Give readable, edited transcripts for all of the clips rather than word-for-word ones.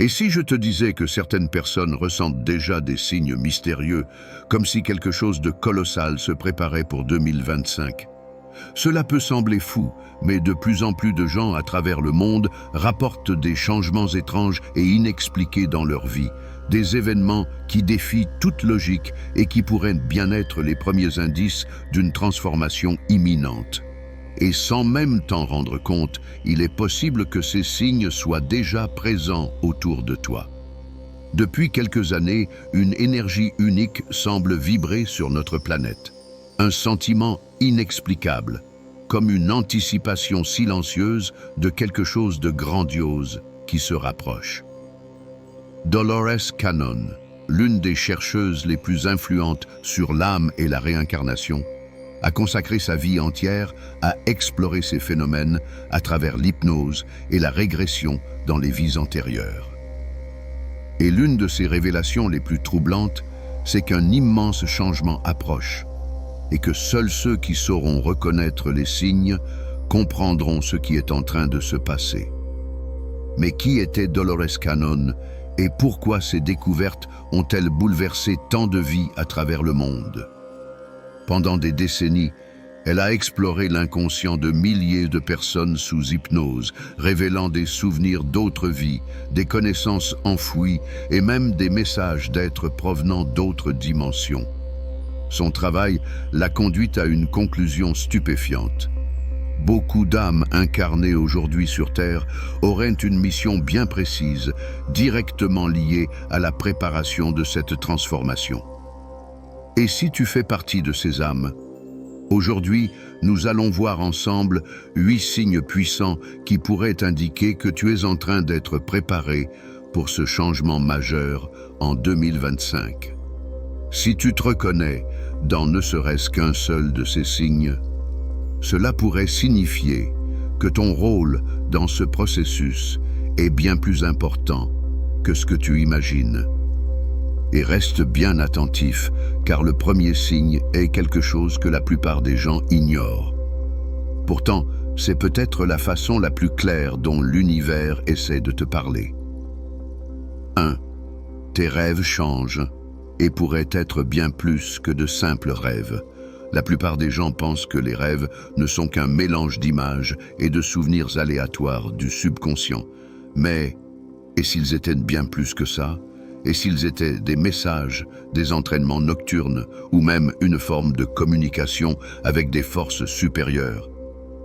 Et si je te disais que certaines personnes ressentent déjà des signes mystérieux, comme si quelque chose de colossal se préparait pour 2025? Cela peut sembler fou, mais de plus en plus de gens à travers le monde rapportent des changements étranges et inexpliqués dans leur vie, des événements qui défient toute logique et qui pourraient bien être les premiers indices d'une transformation imminente. Et sans même t'en rendre compte, il est possible que ces signes soient déjà présents autour de toi. Depuis quelques années, une énergie unique semble vibrer sur notre planète. Un sentiment inexplicable, comme une anticipation silencieuse de quelque chose de grandiose qui se rapproche. Dolores Cannon, l'une des chercheuses les plus influentes sur l'âme et la réincarnation, a consacré sa vie entière à explorer ces phénomènes à travers l'hypnose et la régression dans les vies antérieures. Et l'une de ses révélations les plus troublantes, c'est qu'un immense changement approche et que seuls ceux qui sauront reconnaître les signes comprendront ce qui est en train de se passer. Mais qui était Dolores Cannon et pourquoi ces découvertes ont-elles bouleversé tant de vies à travers le monde? Pendant des décennies, elle a exploré l'inconscient de milliers de personnes sous hypnose, révélant des souvenirs d'autres vies, des connaissances enfouies et même des messages d'êtres provenant d'autres dimensions. Son travail l'a conduite à une conclusion stupéfiante. Beaucoup d'âmes incarnées aujourd'hui sur Terre auraient une mission bien précise, directement liée à la préparation de cette transformation. Et si tu fais partie de ces âmes? Aujourd'hui, nous allons voir ensemble 8 signes puissants qui pourraient indiquer que tu es en train d'être préparé pour ce changement majeur en 2025. Si tu te reconnais dans ne serait-ce qu'un seul de ces signes, cela pourrait signifier que ton rôle dans ce processus est bien plus important que ce que tu imagines. Et reste bien attentif, car le premier signe est quelque chose que la plupart des gens ignorent. Pourtant, c'est peut-être la façon la plus claire dont l'univers essaie de te parler. 1. Tes rêves changent et pourraient être bien plus que de simples rêves. La plupart des gens pensent que les rêves ne sont qu'un mélange d'images et de souvenirs aléatoires du subconscient. Mais, et s'ils étaient bien plus que ça? Et s'ils étaient des messages, des entraînements nocturnes ou même une forme de communication avec des forces supérieures?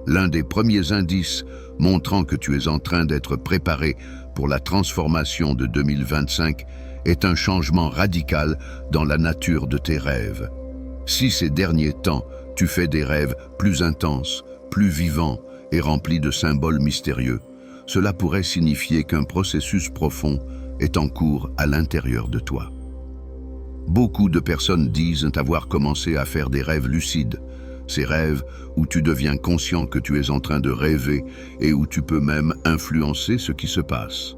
L'un des premiers indices montrant que tu es en train d'être préparé pour la transformation de 2025 est un changement radical dans la nature de tes rêves. Si ces derniers temps, tu fais des rêves plus intenses, plus vivants et remplis de symboles mystérieux, cela pourrait signifier qu'un processus profond est en cours à l'intérieur de toi. Beaucoup de personnes disent avoir commencé à faire des rêves lucides, ces rêves où tu deviens conscient que tu es en train de rêver et où tu peux même influencer ce qui se passe.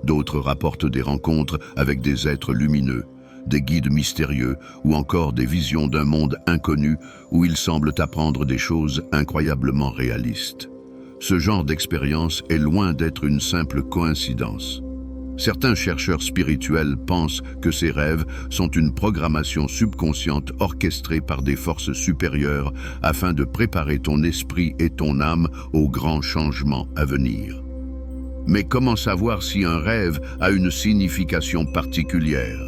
D'autres rapportent des rencontres avec des êtres lumineux, des guides mystérieux ou encore des visions d'un monde inconnu où ils semblent apprendre des choses incroyablement réalistes. Ce genre d'expérience est loin d'être une simple coïncidence. Certains chercheurs spirituels pensent que ces rêves sont une programmation subconsciente orchestrée par des forces supérieures afin de préparer ton esprit et ton âme aux grands changements à venir. Mais comment savoir si un rêve a une signification particulière?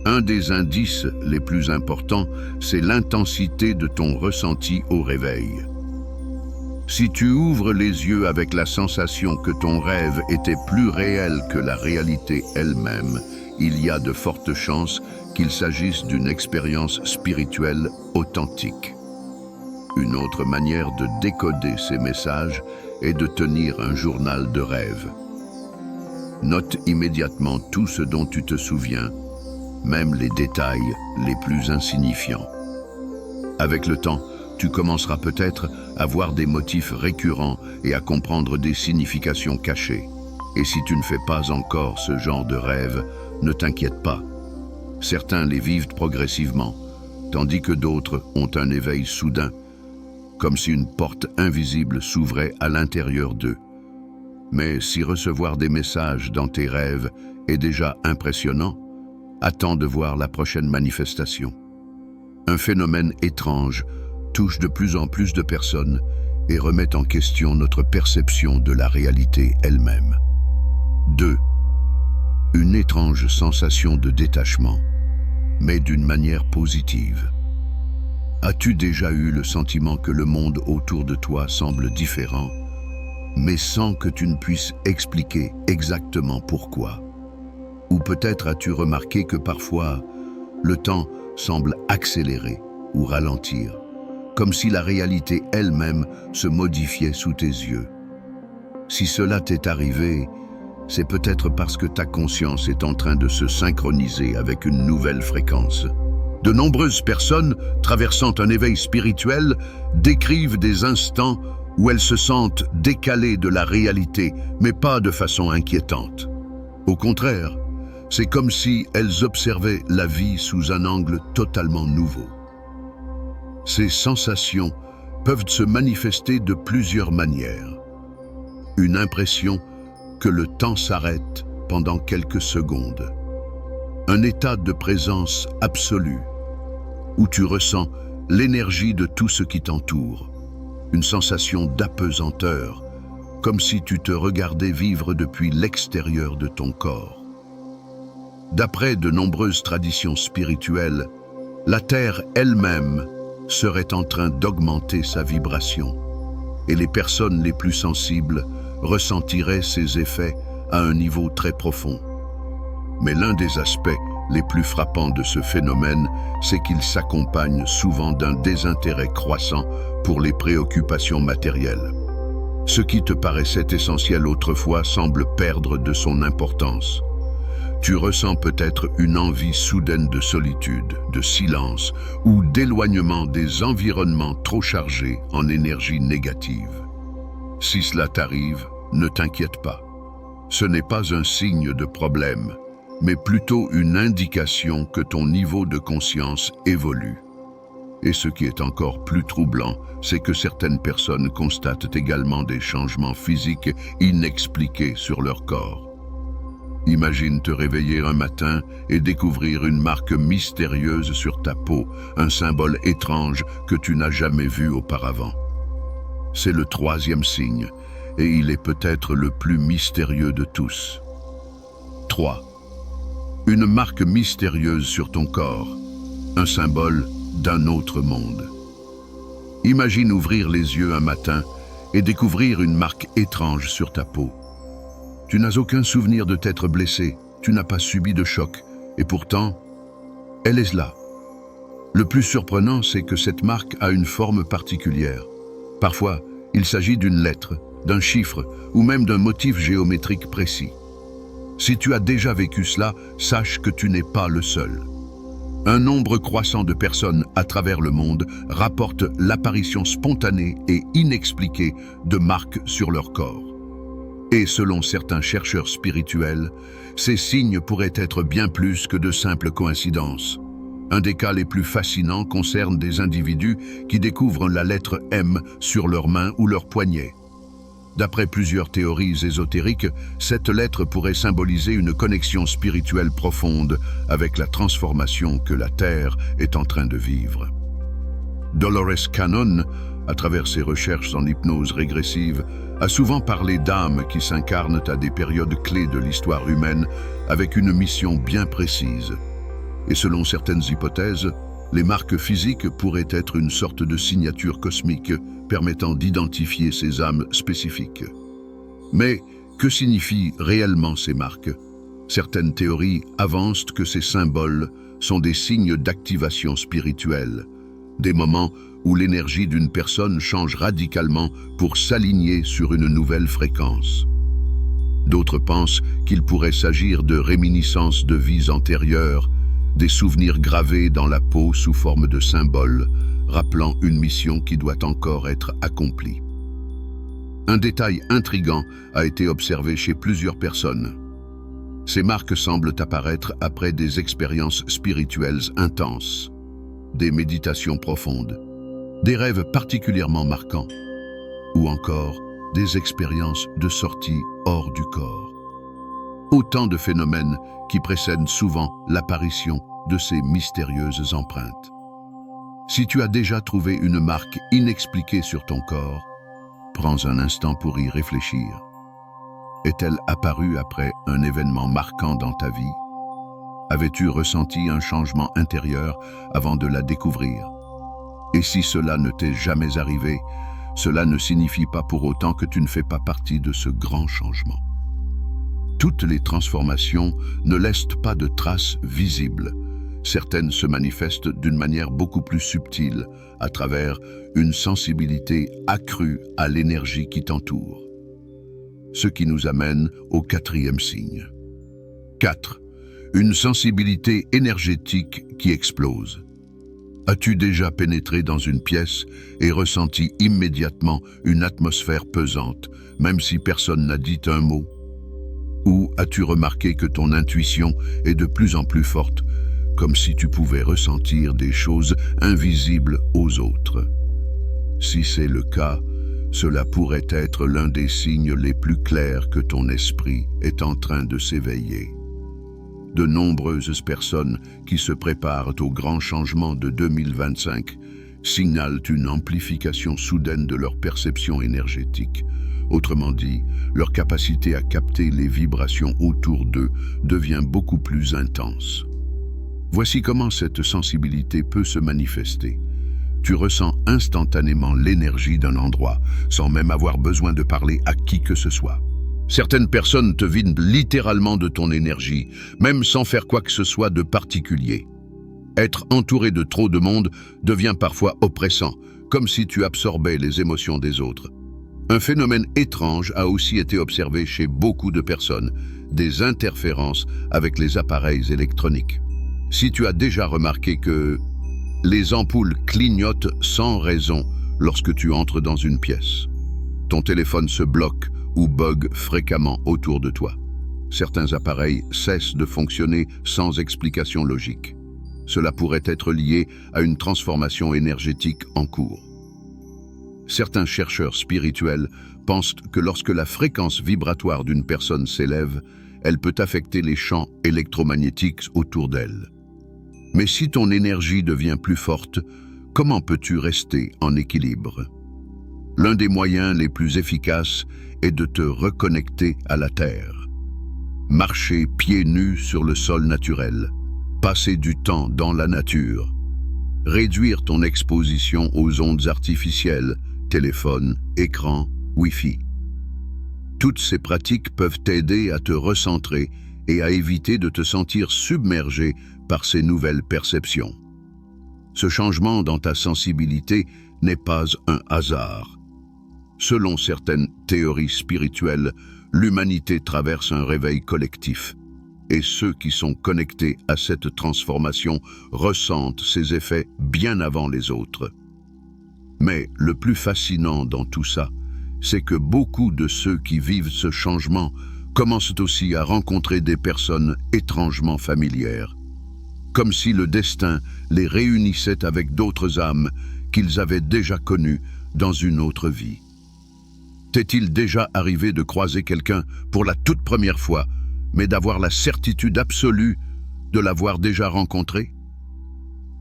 Un des indices les plus importants, c'est l'intensité de ton ressenti au réveil. Si tu ouvres les yeux avec la sensation que ton rêve était plus réel que la réalité elle-même, il y a de fortes chances qu'il s'agisse d'une expérience spirituelle authentique. Une autre manière de décoder ces messages est de tenir un journal de rêve. Note immédiatement tout ce dont tu te souviens, même les détails les plus insignifiants. Avec le temps, tu commenceras peut-être à voir des motifs récurrents et à comprendre des significations cachées. Et si tu ne fais pas encore ce genre de rêve, ne t'inquiète pas. Certains les vivent progressivement, tandis que d'autres ont un éveil soudain, comme si une porte invisible s'ouvrait à l'intérieur d'eux. Mais si recevoir des messages dans tes rêves est déjà impressionnant, attends de voir la prochaine manifestation. Un phénomène étrange touche de plus en plus de personnes et remet en question notre perception de la réalité elle-même. 2. Une étrange sensation de détachement, mais d'une manière positive. As-tu déjà eu le sentiment que le monde autour de toi semble différent, mais sans que tu ne puisses expliquer exactement pourquoi? Ou peut-être as-tu remarqué que parfois, le temps semble accélérer ou ralentir, comme si la réalité elle-même se modifiait sous tes yeux. Si cela t'est arrivé, c'est peut-être parce que ta conscience est en train de se synchroniser avec une nouvelle fréquence. De nombreuses personnes, traversant un éveil spirituel, décrivent des instants où elles se sentent décalées de la réalité, mais pas de façon inquiétante. Au contraire, c'est comme si elles observaient la vie sous un angle totalement nouveau. Ces sensations peuvent se manifester de plusieurs manières. Une impression que le temps s'arrête pendant quelques secondes. Un état de présence absolue, où tu ressens l'énergie de tout ce qui t'entoure. Une sensation d'apesanteur, comme si tu te regardais vivre depuis l'extérieur de ton corps. D'après de nombreuses traditions spirituelles, la Terre elle-même serait en train d'augmenter sa vibration, et les personnes les plus sensibles ressentiraient ces effets à un niveau très profond. Mais l'un des aspects les plus frappants de ce phénomène, c'est qu'il s'accompagne souvent d'un désintérêt croissant pour les préoccupations matérielles. Ce qui te paraissait essentiel autrefois semble perdre de son importance. Tu ressens peut-être une envie soudaine de solitude, de silence ou d'éloignement des environnements trop chargés en énergie négative. Si cela t'arrive, ne t'inquiète pas. Ce n'est pas un signe de problème, mais plutôt une indication que ton niveau de conscience évolue. Et ce qui est encore plus troublant, c'est que certaines personnes constatent également des changements physiques inexpliqués sur leur corps. Imagine te réveiller un matin et découvrir une marque mystérieuse sur ta peau, un symbole étrange que tu n'as jamais vu auparavant. C'est le troisième signe, et il est peut-être le plus mystérieux de tous. 3. Une marque mystérieuse sur ton corps, un symbole d'un autre monde. Imagine ouvrir les yeux un matin et découvrir une marque étrange sur ta peau. Tu n'as aucun souvenir de t'être blessé, tu n'as pas subi de choc, et pourtant, elle est là. Le plus surprenant, c'est que cette marque a une forme particulière. Parfois, il s'agit d'une lettre, d'un chiffre ou même d'un motif géométrique précis. Si tu as déjà vécu cela, sache que tu n'es pas le seul. Un nombre croissant de personnes à travers le monde rapportent l'apparition spontanée et inexpliquée de marques sur leur corps. Et selon certains chercheurs spirituels, ces signes pourraient être bien plus que de simples coïncidences. Un des cas les plus fascinants concerne des individus qui découvrent la lettre M sur leurs mains ou leurs poignets. D'après plusieurs théories ésotériques, cette lettre pourrait symboliser une connexion spirituelle profonde avec la transformation que la Terre est en train de vivre. Dolores Cannon, à travers ses recherches en hypnose régressive, a souvent parlé d'âmes qui s'incarnent à des périodes clés de l'histoire humaine avec une mission bien précise. Et selon certaines hypothèses, les marques physiques pourraient être une sorte de signature cosmique permettant d'identifier ces âmes spécifiques. Mais que signifient réellement ces marques? Certaines théories avancent que ces symboles sont des signes d'activation spirituelle, des moments où l'énergie d'une personne change radicalement pour s'aligner sur une nouvelle fréquence. D'autres pensent qu'il pourrait s'agir de réminiscences de vies antérieures, des souvenirs gravés dans la peau sous forme de symboles, rappelant une mission qui doit encore être accomplie. Un détail intrigant a été observé chez plusieurs personnes. Ces marques semblent apparaître après des expériences spirituelles intenses, des méditations profondes, des rêves particulièrement marquants, ou encore des expériences de sortie hors du corps. Autant de phénomènes qui précèdent souvent l'apparition de ces mystérieuses empreintes. Si tu as déjà trouvé une marque inexpliquée sur ton corps, prends un instant pour y réfléchir. Est-elle apparue après un événement marquant dans ta vie? Avais-tu ressenti un changement intérieur avant de la découvrir? Et si cela ne t'est jamais arrivé, cela ne signifie pas pour autant que tu ne fais pas partie de ce grand changement. Toutes les transformations ne laissent pas de traces visibles. Certaines se manifestent d'une manière beaucoup plus subtile, à travers une sensibilité accrue à l'énergie qui t'entoure. Ce qui nous amène au 4e signe. 4. Une sensibilité énergétique qui explose. As-tu déjà pénétré dans une pièce et ressenti immédiatement une atmosphère pesante, même si personne n'a dit un mot? Ou as-tu remarqué que ton intuition est de plus en plus forte, comme si tu pouvais ressentir des choses invisibles aux autres? Si c'est le cas, cela pourrait être l'un des signes les plus clairs que ton esprit est en train de s'éveiller. De nombreuses personnes qui se préparent au grand changement de 2025 signalent une amplification soudaine de leur perception énergétique. Autrement dit, leur capacité à capter les vibrations autour d'eux devient beaucoup plus intense. Voici comment cette sensibilité peut se manifester. Tu ressens instantanément l'énergie d'un endroit, sans même avoir besoin de parler à qui que ce soit. Certaines personnes te vident littéralement de ton énergie, même sans faire quoi que ce soit de particulier. Être entouré de trop de monde devient parfois oppressant, comme si tu absorbais les émotions des autres. Un phénomène étrange a aussi été observé chez beaucoup de personnes, des interférences avec les appareils électroniques. Si tu as déjà remarqué que les ampoules clignotent sans raison lorsque tu entres dans une pièce, ton téléphone se bloque ou bug fréquemment autour de toi. Certains appareils cessent de fonctionner sans explication logique. Cela pourrait être lié à une transformation énergétique en cours. Certains chercheurs spirituels pensent que lorsque la fréquence vibratoire d'une personne s'élève, elle peut affecter les champs électromagnétiques autour d'elle. Mais si ton énergie devient plus forte, comment peux-tu rester en équilibre? L'un des moyens les plus efficaces est de te reconnecter à la Terre. Marcher pieds nus sur le sol naturel, passer du temps dans la nature, réduire ton exposition aux ondes artificielles, téléphone, écran, Wi-Fi. Toutes ces pratiques peuvent t'aider à te recentrer et à éviter de te sentir submergé par ces nouvelles perceptions. Ce changement dans ta sensibilité n'est pas un hasard. Selon certaines théories spirituelles, l'humanité traverse un réveil collectif, et ceux qui sont connectés à cette transformation ressentent ses effets bien avant les autres. Mais le plus fascinant dans tout ça, c'est que beaucoup de ceux qui vivent ce changement commencent aussi à rencontrer des personnes étrangement familières, comme si le destin les réunissait avec d'autres âmes qu'ils avaient déjà connues dans une autre vie. T'est-il déjà arrivé de croiser quelqu'un pour la toute première fois, mais d'avoir la certitude absolue de l'avoir déjà rencontré?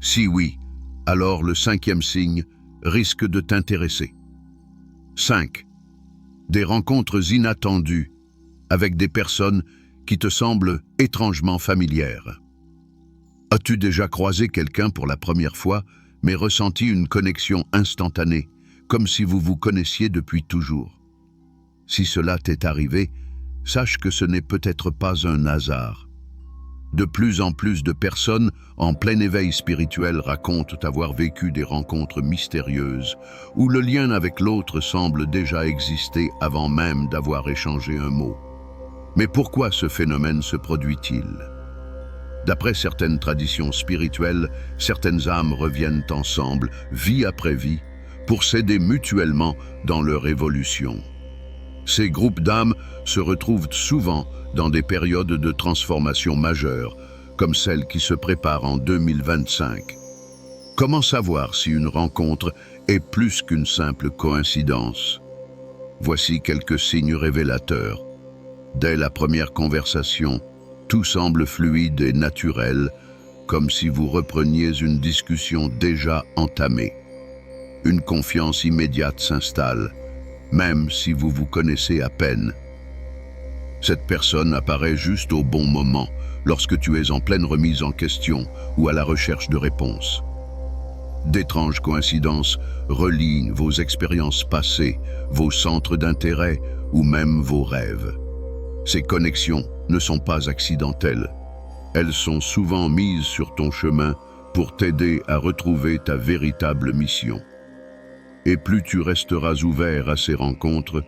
Si oui, alors le 5e signe risque de t'intéresser. 5. Des rencontres inattendues avec des personnes qui te semblent étrangement familières. As-tu déjà croisé quelqu'un pour la première fois, mais ressenti une connexion instantanée, comme si vous vous connaissiez depuis toujours? Si cela t'est arrivé, sache que ce n'est peut-être pas un hasard. De plus en plus de personnes en plein éveil spirituel racontent avoir vécu des rencontres mystérieuses où le lien avec l'autre semble déjà exister avant même d'avoir échangé un mot. Mais pourquoi ce phénomène se produit-il? D'après certaines traditions spirituelles, certaines âmes reviennent ensemble, vie après vie, pour s'aider mutuellement dans leur évolution. Ces groupes d'âmes se retrouvent souvent dans des périodes de transformation majeures, comme celle qui se prépare en 2025. Comment savoir si une rencontre est plus qu'une simple coïncidence? Voici quelques signes révélateurs. Dès la première conversation, tout semble fluide et naturel, comme si vous repreniez une discussion déjà entamée. Une confiance immédiate s'installe, même si vous vous connaissez à peine. Cette personne apparaît juste au bon moment, lorsque tu es en pleine remise en question ou à la recherche de réponses. D'étranges coïncidences relient vos expériences passées, vos centres d'intérêt ou même vos rêves. Ces connexions ne sont pas accidentelles. Elles sont souvent mises sur ton chemin pour t'aider à retrouver ta véritable mission. Et plus tu resteras ouvert à ces rencontres,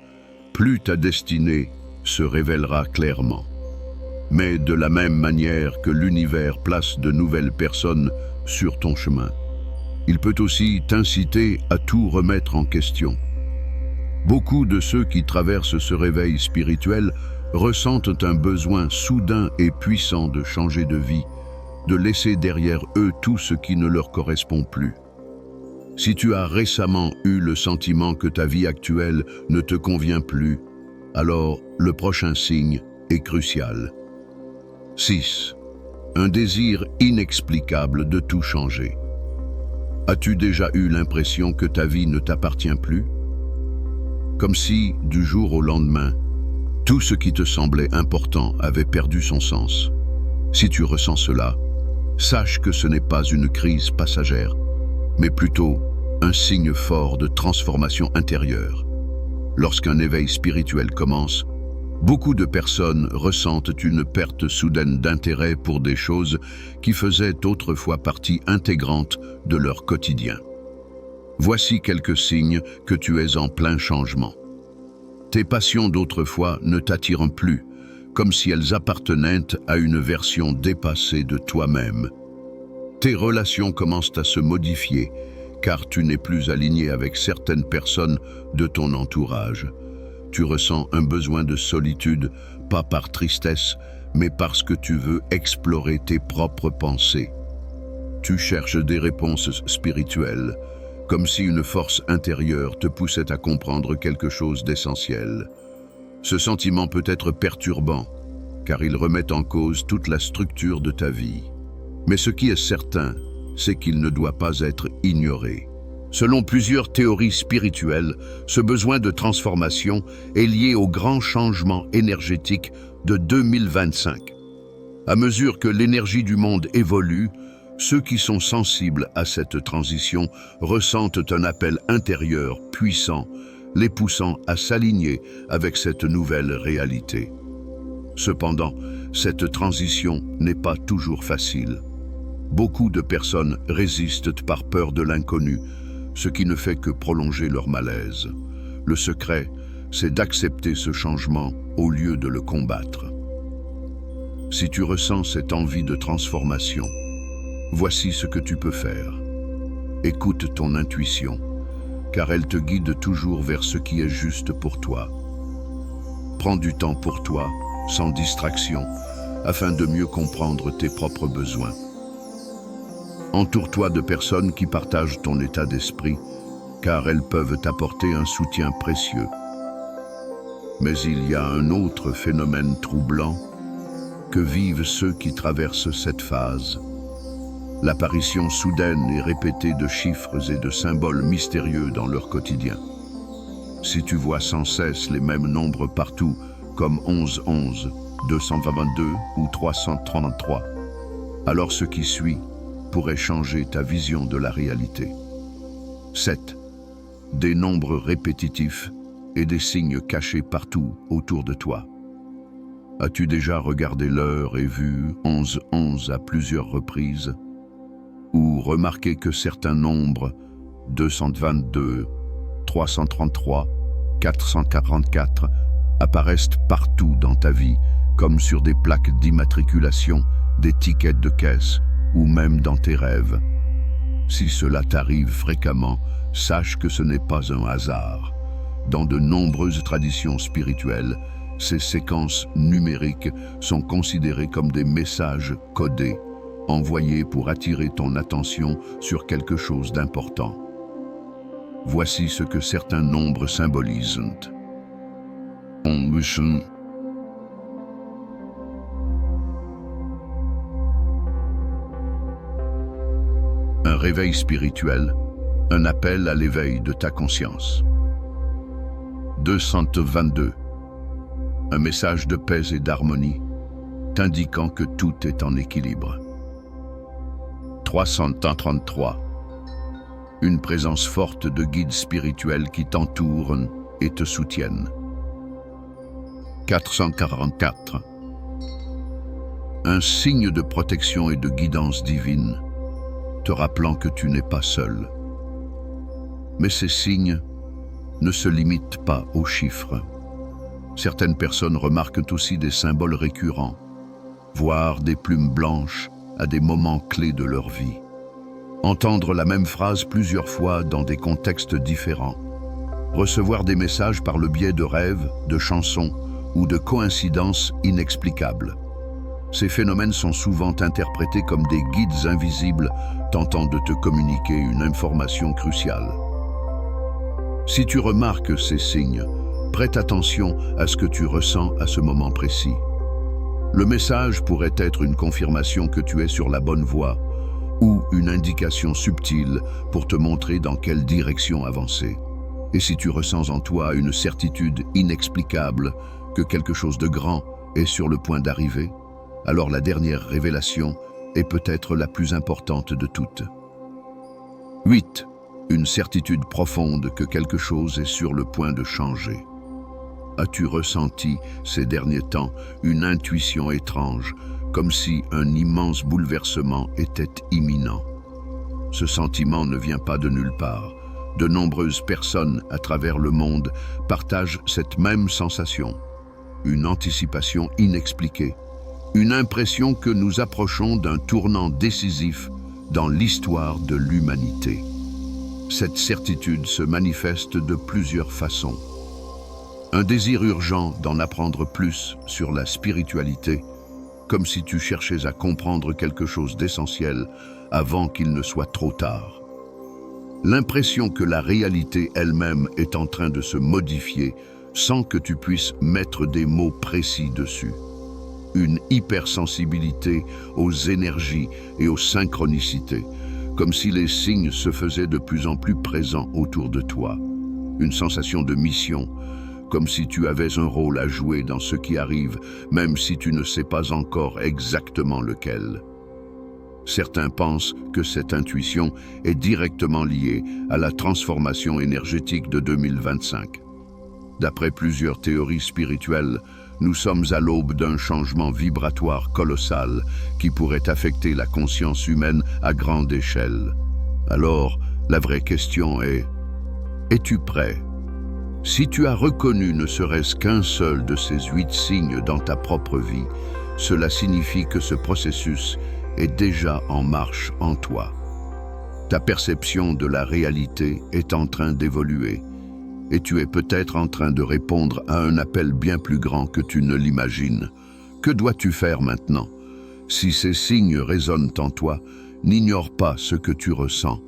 plus ta destinée se révélera clairement. Mais de la même manière que l'univers place de nouvelles personnes sur ton chemin, il peut aussi t'inciter à tout remettre en question. Beaucoup de ceux qui traversent ce réveil spirituel ressentent un besoin soudain et puissant de changer de vie, de laisser derrière eux tout ce qui ne leur correspond plus. Si tu as récemment eu le sentiment que ta vie actuelle ne te convient plus, alors le prochain signe est crucial. 6. Un désir inexplicable de tout changer. As-tu déjà eu l'impression que ta vie ne t'appartient plus? Comme si, du jour au lendemain, tout ce qui te semblait important avait perdu son sens. Si tu ressens cela, sache que ce n'est pas une crise passagère, mais plutôt un signe fort de transformation intérieure. Lorsqu'un éveil spirituel commence, beaucoup de personnes ressentent une perte soudaine d'intérêt pour des choses qui faisaient autrefois partie intégrante de leur quotidien. Voici quelques signes que tu es en plein changement. Tes passions d'autrefois ne t'attirent plus, comme si elles appartenaient à une version dépassée de toi-même. Tes relations commencent à se modifier, car tu n'es plus aligné avec certaines personnes de ton entourage. Tu ressens un besoin de solitude, pas par tristesse, mais parce que tu veux explorer tes propres pensées. Tu cherches des réponses spirituelles, comme si une force intérieure te poussait à comprendre quelque chose d'essentiel. Ce sentiment peut être perturbant, car il remet en cause toute la structure de ta vie. Mais ce qui est certain, c'est qu'il ne doit pas être ignoré. Selon plusieurs théories spirituelles, ce besoin de transformation est lié au grand changement énergétique de 2025. À mesure que l'énergie du monde évolue, ceux qui sont sensibles à cette transition ressentent un appel intérieur puissant, les poussant à s'aligner avec cette nouvelle réalité. Cependant, cette transition n'est pas toujours facile. Beaucoup de personnes résistent par peur de l'inconnu, ce qui ne fait que prolonger leur malaise. Le secret, c'est d'accepter ce changement au lieu de le combattre. Si tu ressens cette envie de transformation, voici ce que tu peux faire. Écoute ton intuition, car elle te guide toujours vers ce qui est juste pour toi. Prends du temps pour toi, sans distraction, afin de mieux comprendre tes propres besoins. Entoure-toi de personnes qui partagent ton état d'esprit, car elles peuvent t'apporter un soutien précieux. Mais il y a un autre phénomène troublant que vivent ceux qui traversent cette phase. L'apparition soudaine et répétée de chiffres et de symboles mystérieux dans leur quotidien. Si tu vois sans cesse les mêmes nombres partout, comme 11, 11, 222 ou 333, alors ce qui suit pourrait changer ta vision de la réalité. 7. Des nombres répétitifs et des signes cachés partout autour de toi. As-tu déjà regardé l'heure et vu 11, 11 à plusieurs reprises? Ou remarqué que certains nombres, 222, 333, 444, apparaissent partout dans ta vie, comme sur des plaques d'immatriculation, des tickets de caisse, ou même dans tes rêves. Si cela t'arrive fréquemment, sache que ce n'est pas un hasard. Dans de nombreuses traditions spirituelles, ces séquences numériques sont considérées comme des messages codés, envoyés pour attirer ton attention sur quelque chose d'important. Voici ce que certains nombres symbolisent. Un réveil spirituel, un appel à l'éveil de ta conscience. 222. Un message de paix et d'harmonie, t'indiquant que tout est en équilibre. 333. Une présence forte de guides spirituels qui t'entourent et te soutiennent. 444. Un signe de protection et de guidance divine, te rappelant que tu n'es pas seul. Mais ces signes ne se limitent pas aux chiffres. Certaines personnes remarquent aussi des symboles récurrents, voire des plumes blanches à des moments clés de leur vie. Entendre la même phrase plusieurs fois dans des contextes différents. Recevoir des messages par le biais de rêves, de chansons ou de coïncidences inexplicables. Ces phénomènes sont souvent interprétés comme des guides invisibles tentant de te communiquer une information cruciale. Si tu remarques ces signes, prête attention à ce que tu ressens à ce moment précis. Le message pourrait être une confirmation que tu es sur la bonne voie ou une indication subtile pour te montrer dans quelle direction avancer. Et si tu ressens en toi une certitude inexplicable que quelque chose de grand est sur le point d'arriver, alors la dernière révélation est peut-être la plus importante de toutes. 8. Une certitude profonde que quelque chose est sur le point de changer. As-tu ressenti ces derniers temps une intuition étrange, comme si un immense bouleversement était imminent? Ce sentiment ne vient pas de nulle part. De nombreuses personnes à travers le monde partagent cette même sensation. Une anticipation inexpliquée. Une impression que nous approchons d'un tournant décisif dans l'histoire de l'humanité. Cette certitude se manifeste de plusieurs façons. Un désir urgent d'en apprendre plus sur la spiritualité, comme si tu cherchais à comprendre quelque chose d'essentiel avant qu'il ne soit trop tard. L'impression que la réalité elle-même est en train de se modifier sans que tu puisses mettre des mots précis dessus. Une hypersensibilité aux énergies et aux synchronicités, comme si les signes se faisaient de plus en plus présents autour de toi. Une sensation de mission, comme si tu avais un rôle à jouer dans ce qui arrive, même si tu ne sais pas encore exactement lequel. Certains pensent que cette intuition est directement liée à la transformation énergétique de 2025. D'après plusieurs théories spirituelles, nous sommes à l'aube d'un changement vibratoire colossal qui pourrait affecter la conscience humaine à grande échelle. Alors, la vraie question est, es-tu prêt? Si tu as reconnu ne serait-ce qu'un seul de ces 8 signes dans ta propre vie, cela signifie que ce processus est déjà en marche en toi. Ta perception de la réalité est en train d'évoluer et tu es peut-être en train de répondre à un appel bien plus grand que tu ne l'imagines. Que dois-tu faire maintenant? Si ces signes résonnent en toi, n'ignore pas ce que tu ressens.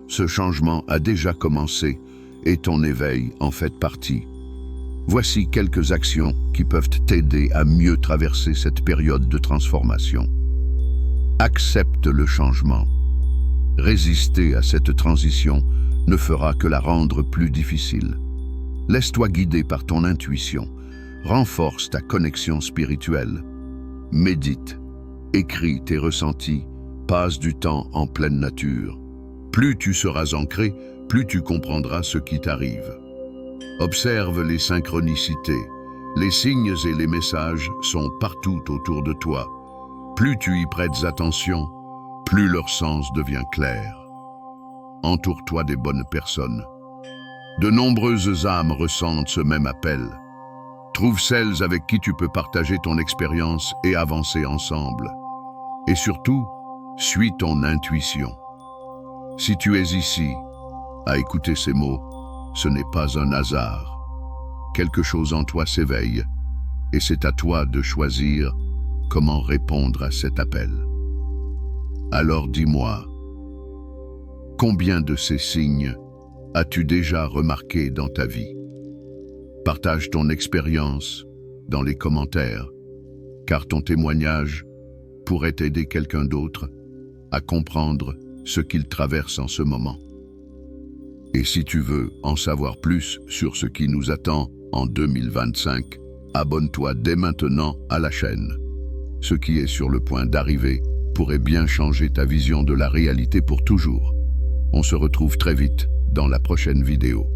Ce changement a déjà commencé et ton éveil en fait partie. Voici quelques actions qui peuvent t'aider à mieux traverser cette période de transformation. Accepte le changement. Résister à cette transition ne fera que la rendre plus difficile. Laisse-toi guider par ton intuition. Renforce ta connexion spirituelle. Médite. Écris tes ressentis. Passe du temps en pleine nature. Plus tu seras ancré, plus tu comprendras ce qui t'arrive. Observe les synchronicités. Les signes et les messages sont partout autour de toi. Plus tu y prêtes attention, plus leur sens devient clair. Entoure-toi des bonnes personnes. De nombreuses âmes ressentent ce même appel. Trouve celles avec qui tu peux partager ton expérience et avancer ensemble. Et surtout, suis ton intuition. Si tu es ici, à écouter ces mots, ce n'est pas un hasard. Quelque chose en toi s'éveille, et c'est à toi de choisir comment répondre à cet appel. Alors dis-moi, combien de ces signes as-tu déjà remarqué dans ta vie? Partage ton expérience dans les commentaires, car ton témoignage pourrait aider quelqu'un d'autre à comprendre ce qu'il traverse en ce moment. Et si tu veux en savoir plus sur ce qui nous attend en 2025, abonne-toi dès maintenant à la chaîne. Ce qui est sur le point d'arriver pourrait bien changer ta vision de la réalité pour toujours. On se retrouve très vite dans la prochaine vidéo.